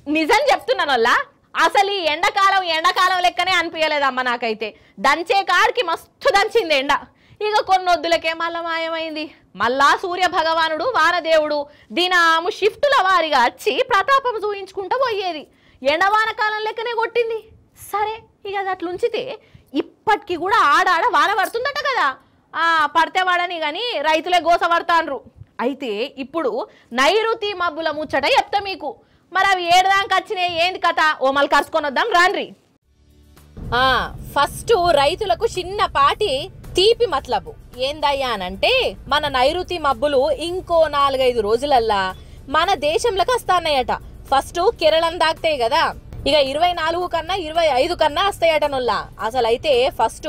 నిజం చెప్తున్నానోళ్ళ అసలు ఈ ఎండాకాలం లెక్కనే అనిపించలేదమ్మ నాకైతే. దంచే కాడికి మస్తు దంచింది ఎండ. ఇక కొన్నొద్దులకే మళ్ళా మాయమైంది. మళ్ళా సూర్య భగవానుడు వానదేవుడు దినాము షిఫ్టుల వారిగా వచ్చి ప్రతాపం చూయించుకుంటూ పోయేది. ఎండవానకాలం లెక్కనే కొట్టింది. సరే ఇక అది అట్లుంచితే ఇప్పటికి కూడా ఆడాడ వాన పడుతుందట కదా. పడితే వాడని కానీ రైతులే గోస పడతాండ్రు. అయితే ఇప్పుడు నైరుతి మబ్బుల ముచ్చట చెప్తా మీకు. మరి అవి ఏడుదాకా వచ్చినాయి ఏంది కథ ఓ మళ్ళీ కరుచుకొని వద్దాం రాన్రి. ఫస్ట్ రైతులకు చిన్నపాటి తీపి మతలబు ఏందయ్యా అనంటే మన నైరుతి మబ్బులు ఇంకో 4-5 రోజులల్లా మన దేశంలోకి వస్తాయట. ఫస్ట్ కేరళం దాక్తాయి కదా, ఇక 24 కన్నా 25 కన్నా వస్తాయట నొల్లా. అసలు అయితే ఫస్ట్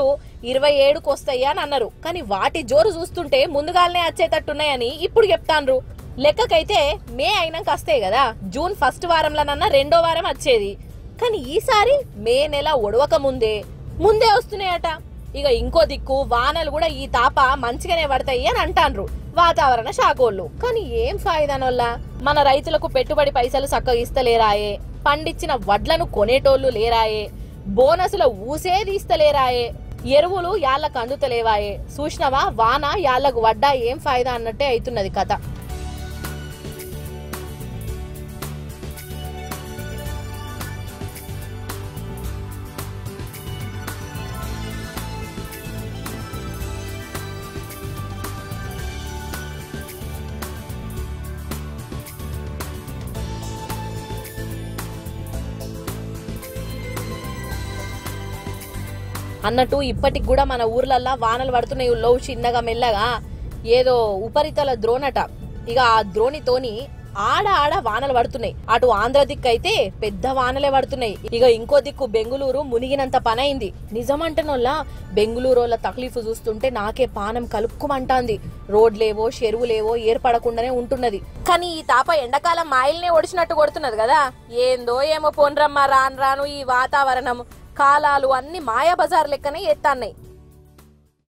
27కు వస్తాయి అని అన్నారు. కానీ వాటి జోరు చూస్తుంటే ముందుగానే వచ్చేటట్టున్నాయని ఇప్పుడు చెప్తాండ్రు. లెక్కకైతే మే అయినాక వస్తాయి కదా, జూన్ ఫస్ట్ వారంలోనన్నా 2వ వారం వచ్చేది. కానీ ఈసారి మే నెల ఒడవక ముందే వస్తున్నాయట. ఇక ఇంకో దిక్కు వానలు కూడా ఈ తాప మంచిగానే పడతాయి అని అంటాండ్రు వాతావరణ శాఖోళ్ళు. కానీ ఏం ఫాయిదానోళ్ళ, మన రైతులకు పెట్టుబడి పైసలు చక్కగా ఇస్తలేరాయే, పండించిన వడ్లను కొనేటోళ్లు లేరాయే, బోనసుల ఊసే తీస్తలేరాయే, ఎరువులు యాళ్ళకు అందుతలేవాయే. చూసినవా వాన యాళ్ళకు వడ్డా ఏం ఫాయిదా అన్నట్టే అవుతున్నది కథ. అన్నట్టు ఇప్పటికి కూడా మన ఊర్లల్లా వానలు పడుతున్నాయి. లోవు చిన్నగా మెల్లగా ఏదో ఉపరితల ద్రోణట. ఇక ఆ ద్రోణితోని ఆడ వానలు పడుతున్నాయి. అటు ఆంధ్ర దిక్కు అయితే పెద్ద వానలే పడుతున్నాయి. ఇక ఇంకో దిక్కు బెంగుళూరు మునిగినంత పని అయింది. నిజమంటనోళ్ళ బెంగుళూరుల తక్లీఫ్ చూస్తుంటే నాకే పానం కలుపుకుమంటాంది. రోడ్లేవో చెరువులేవో ఏర్పడకుండానే ఉంటున్నది. కానీ ఈ తాప ఎండాకాలం మాయిల్నే ఒడిచినట్టు కొడుతున్నది కదా. ఏందో ఏమో పోన్రమ్మ రాను రాను ఈ వాతావరణం కాలాలు అన్ని మాయా బజార్ లెక్కనే ఎత్తాన్నాయి.